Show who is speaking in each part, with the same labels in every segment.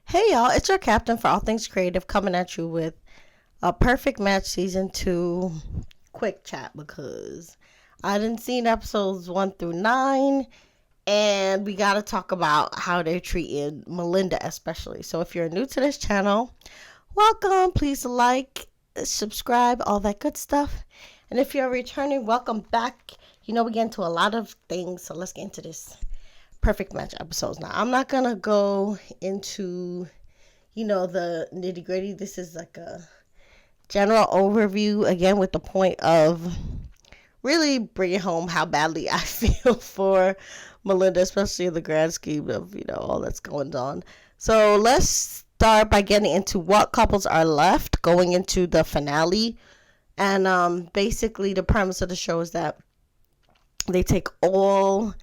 Speaker 1: Hey y'all, it's your captain for all things creative coming at you with a perfect match season 2 quick chat because I didn't see episodes 1 through 9 and we got to talk about how they're treating Melinda especially. So if you're new to this channel, welcome. Please like, subscribe, all that good stuff. And if you're returning, welcome back. We get into a lot of things, so let's get into this perfect match episodes. Now, I'm not going to go into the nitty gritty. This is like a general overview, again, with the point of really bringing home how badly I feel for Melinda, especially in the grand scheme of, all that's going on. So let's start by getting into what couples are left going into the finale. And basically the premise of the show is that they take all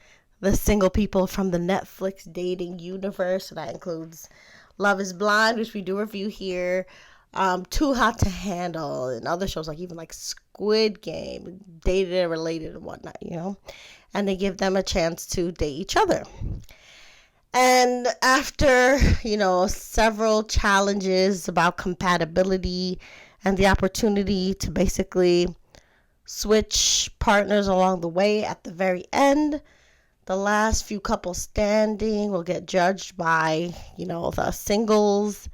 Speaker 1: the single people from the Netflix dating universe. So that includes Love is Blind, which we do review here, Too Hot to Handle, and other shows even like Squid Game, dated and related and whatnot, and they give them a chance to date each other. And after, several challenges about compatibility and the opportunity to basically switch partners along the way, at the very end, the last few couples standing will get judged by, the singles,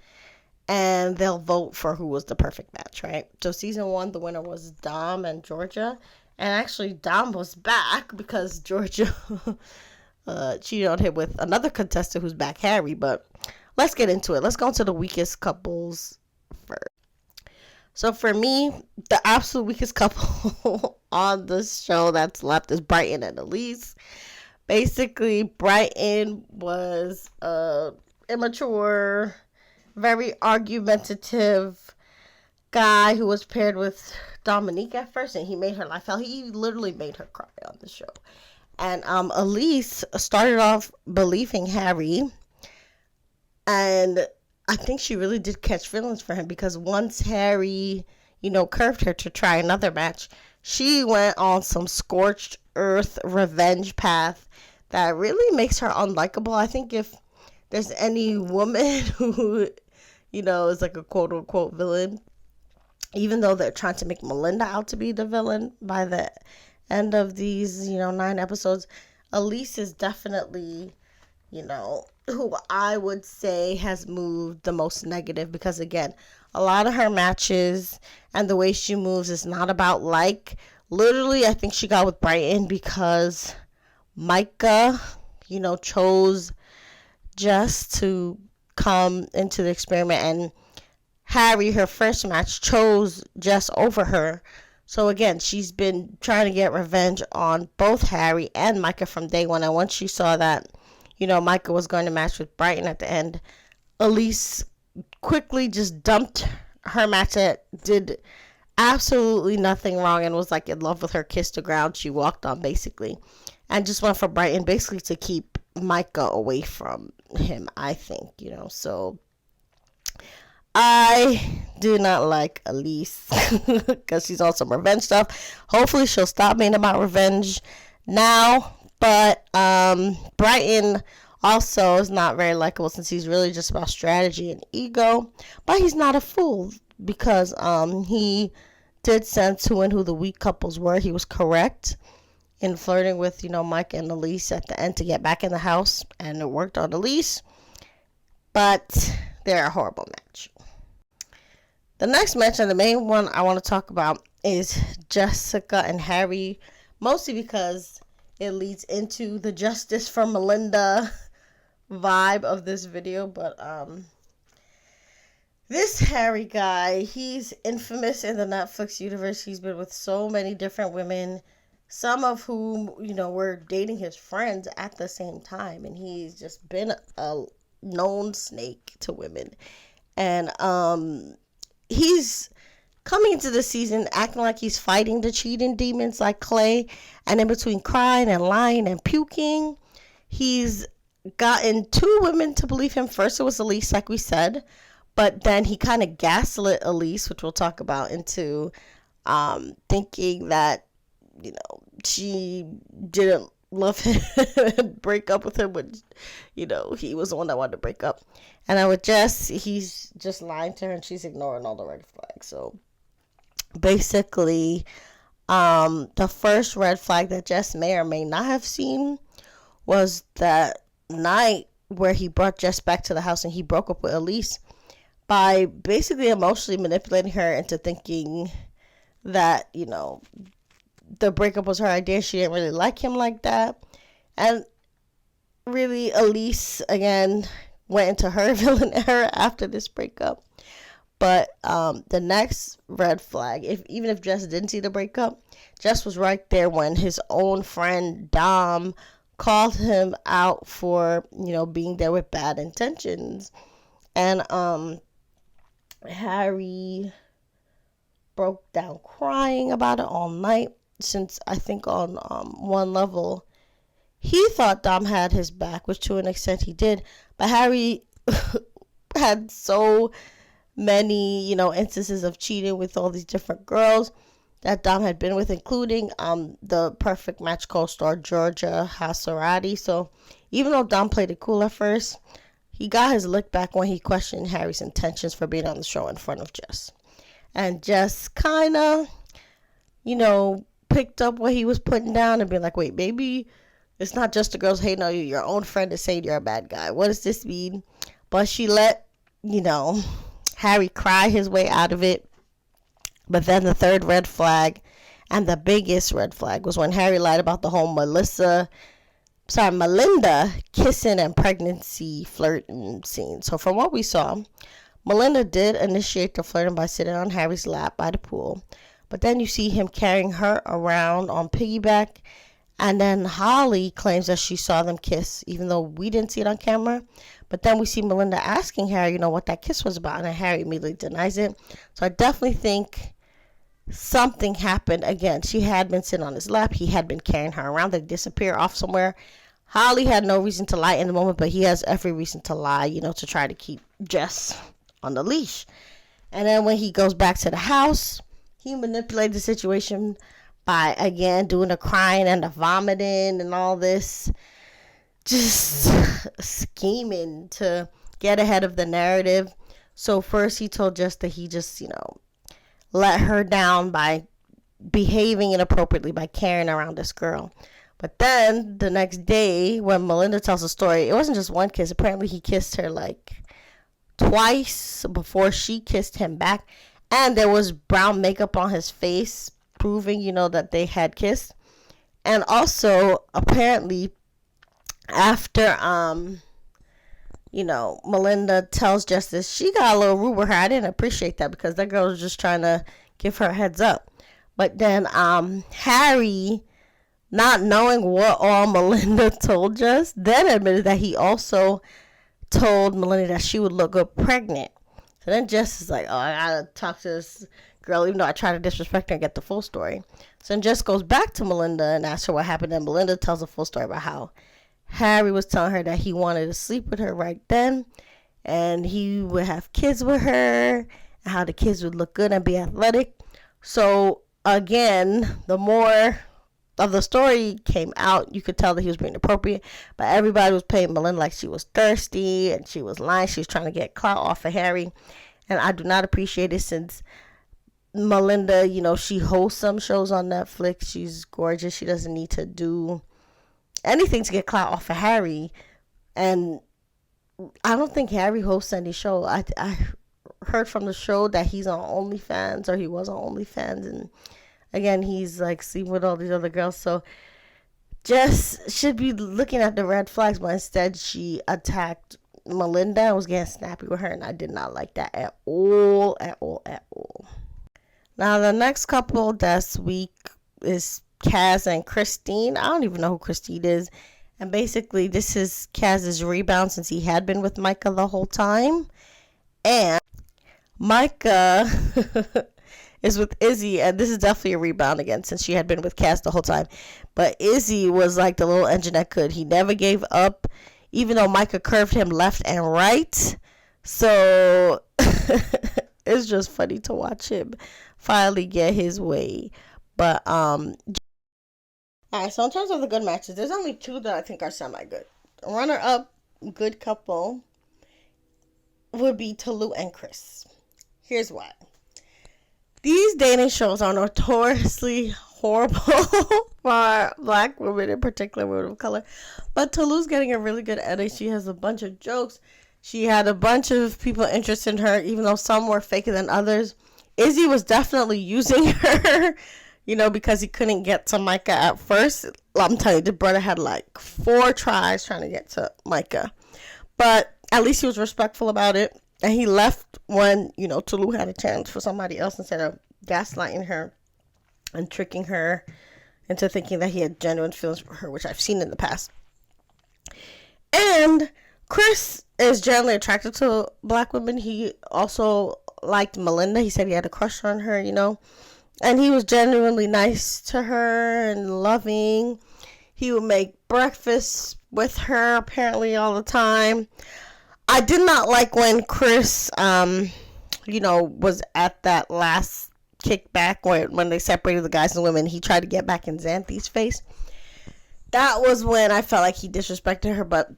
Speaker 1: and they'll vote for who was the perfect match, right? So season 1, the winner was Dom and Georgia. And actually, Dom was back because Georgia cheated on him with another contestant who's back, Harry. But let's get into it. Let's go into the weakest couples first. So for me, the absolute weakest couple on the show that's left is Brighton and Elise. Basically, Brighton was immature, very argumentative guy who was paired with Dominique at first, and he made her life hell. He literally made her cry on the show. And Elise started off believing Harry, and I think she really did catch feelings for him because once Harry, curved her to try another match, she went on some scorched earth revenge path that really makes her unlikable. I think if there's any woman who, is like a quote unquote villain, even though they're trying to make Melinda out to be the villain by the end of these, 9 episodes, Elise is definitely, who I would say has moved the most negative because, again, a lot of her matches and the way she moves is not about literally, I think she got with Brighton because Micah, chose Jess to come into the experiment, and Harry, her first match, chose Jess over her. So again, she's been trying to get revenge on both Harry and Micah from day one. And once she saw that, Micah was going to match with Brighton at the end, Elise quickly just dumped her match that did absolutely nothing wrong and was in love with her, kissed the ground she walked on basically, and just went for Brighton basically to keep Micah away from him, I think, so I do not like Elise because she's on some revenge stuff. Hopefully she'll stop being about revenge now, but Brighton also is not very likable since he's really just about strategy and ego, but he's not a fool because he did sense who and who the weak couples were. He was correct in flirting with, Mike and Elise at the end to get back in the house, and it worked on Elise, but they're a horrible match. The next match, and the main one I want to talk about, is Jessica and Harry, mostly because it leads into the Justice for Melinda vibe of this video. But this Harry guy, he's infamous in the Netflix universe. He's been with so many different women, some of whom, were dating his friends at the same time. And he's just been a known snake to women. And he's coming into the season acting like he's fighting the cheating demons like Clay. And in between crying and lying and puking, he's gotten 2 women to believe him. First, it was Elise, like we said. But then he kind of gaslit Elise, which we'll talk about, into thinking that, she didn't love him and break up with him when, he was the one that wanted to break up. And then with Jess, he's just lying to her and she's ignoring all the red flags. So basically, the first red flag that Jess may or may not have seen was that night where he brought Jess back to the house and he broke up with Elise by basically emotionally manipulating her into thinking that, the breakup was her idea. She didn't really like him like that. And really, Elise, again, went into her villain era after this breakup. But the next red flag, even if Jess didn't see the breakup, Jess was right there when his own friend Dom called him out for, being there with bad intentions. And Harry broke down crying about it all night, since I think on one level he thought Dom had his back, which to an extent he did, but Harry had so many instances of cheating with all these different girls that Dom had been with, including the Perfect Match co-star Georgia Hasarati. So even though Dom played it cool at first, he got his lick back when he questioned Harry's intentions for being on the show in front of Jess. And Jess kind of, picked up what he was putting down and being like, wait, maybe it's not just the girls hating on you. Your own friend is saying you're a bad guy. What does this mean? But she let, Harry cry his way out of it. But then the third red flag and the biggest red flag was when Harry lied about the whole Melinda kissing and pregnancy flirting scene. So from what we saw, Melinda did initiate the flirting by sitting on Harry's lap by the pool. But then you see him carrying her around on piggyback. And then Holly claims that she saw them kiss, even though we didn't see it on camera. But then we see Melinda asking Harry, what that kiss was about. And then Harry immediately denies it. So I definitely think something happened. Again, she had been sitting on his lap. He had been carrying her around. They disappear off somewhere. Holly had no reason to lie in the moment, but he has every reason to lie, to try to keep Jess on the leash. And then when he goes back to the house, he manipulated the situation by, again, doing the crying and the vomiting and all this. Just scheming to get ahead of the narrative. So first he told Jess that he just, let her down by behaving inappropriately by carrying around this girl. But then the next day when Melinda tells the story, it wasn't just one kiss. Apparently he kissed her like twice before she kissed him back. And there was brown makeup on his face proving, that they had kissed. And also, apparently, after, Melinda tells Jess this, she got a little rude with her. I didn't appreciate that because that girl was just trying to give her a heads up. But then Harry, not knowing what all Melinda told Jess, then admitted that he also told Melinda that she would look good pregnant. So then Jess is like, oh, I gotta talk to this girl, even though I try to disrespect her and get the full story. So then Jess goes back to Melinda and asks her what happened. And Melinda tells the full story about how Harry was telling her that he wanted to sleep with her right then. And he would have kids with her. And how the kids would look good and be athletic. So again, the more of the story came out, you could tell that he was being inappropriate, but everybody was playing Melinda like she was thirsty and she was lying. She was trying to get clout off of Harry, and I do not appreciate it since Melinda, she hosts some shows on Netflix. She's gorgeous. She doesn't need to do anything to get clout off of Harry, and I don't think Harry hosts any show. I heard from the show that he's on OnlyFans, or he was on OnlyFans, and again, he's like sleeping with all these other girls. So Jess should be looking at the red flags, but instead she attacked Melinda and was getting snappy with her, and I did not like that at all, at all, at all. Now, the next couple this week is Kaz and Christine. I don't even know who Christine is. And basically, this is Kaz's rebound since he had been with Micah the whole time. And Micah is with Izzy, and this is definitely a rebound again since she had been with Kaz the whole time. But Izzy was like the little engine that could. He never gave up, even though Micah curved him left and right. So it's just funny to watch him finally get his way. But and Alright, so in terms of the good matches, there's only two that I think are semi-good. Runner-up good couple would be Tolu and Chris. Here's why. These dating shows are notoriously horrible for black women, in particular women of color. But Tolu's getting a really good edit. She has a bunch of jokes. She had a bunch of people interested in her, even though some were faker than others. Izzy was definitely using her, because he couldn't get to Micah at first. I'm telling you, the brother had like 4 tries trying to get to Micah. But at least he was respectful about it. And he left when, Tolu had a chance for somebody else instead of gaslighting her and tricking her into thinking that he had genuine feelings for her, which I've seen in the past. And Chris is generally attracted to black women. He also liked Melinda. He said he had a crush on her, And he was genuinely nice to her and loving. He would make breakfast with her apparently all the time. I did not like when Chris, was at that last kickback when they separated the guys and women. He tried to get back in Xanthi's face. That was when I felt like he disrespected her, but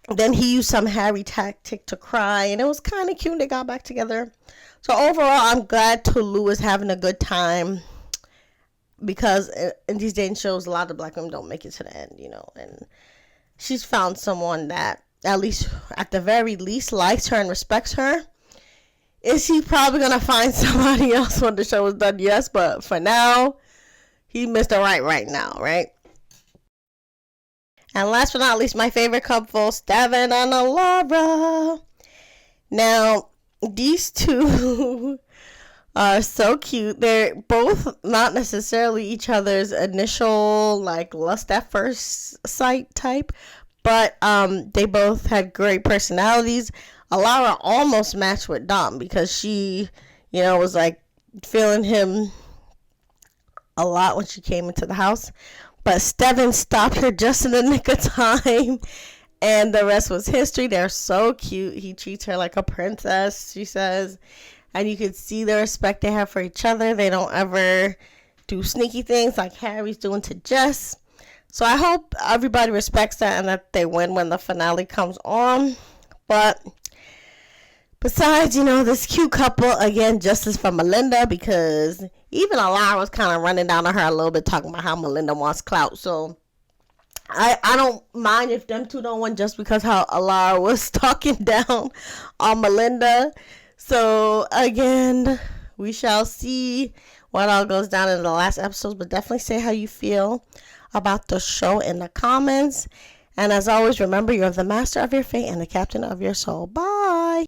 Speaker 1: then he used some Harry tactic to cry, and it was kind of cute. They got back together. So overall, I'm glad Tolu is having a good time, because in these dating shows, a lot of black women don't make it to the end, and she's found someone that at the very least likes her and respects her. Is he probably going to find somebody else when the show is done? Yes, but for now, he missed it right now, right? And last but not least, my favorite couple, Steven and Alara. Now, these two are so cute. They're both not necessarily each other's initial, lust at first sight type, but they both had great personalities. Alara almost matched with Dom because she, was feeling him a lot when she came into the house. But Steven stopped her just in the nick of time, and the rest was history. They're so cute. He treats her like a princess, she says. And you can see the respect they have for each other. They don't ever do sneaky things like Harry's doing to Jess. So I hope everybody respects that and that they win when the finale comes on. But besides, this cute couple, again, justice for Melinda, because even Alara was kind of running down on her a little bit, talking about how Melinda wants clout. So I don't mind if them two don't win, just because how Alara was talking down on Melinda. So again, we shall see what all goes down in the last episodes, but definitely say how you feel about the show in the comments. And as always, remember, you're the master of your fate and the captain of your soul. Bye.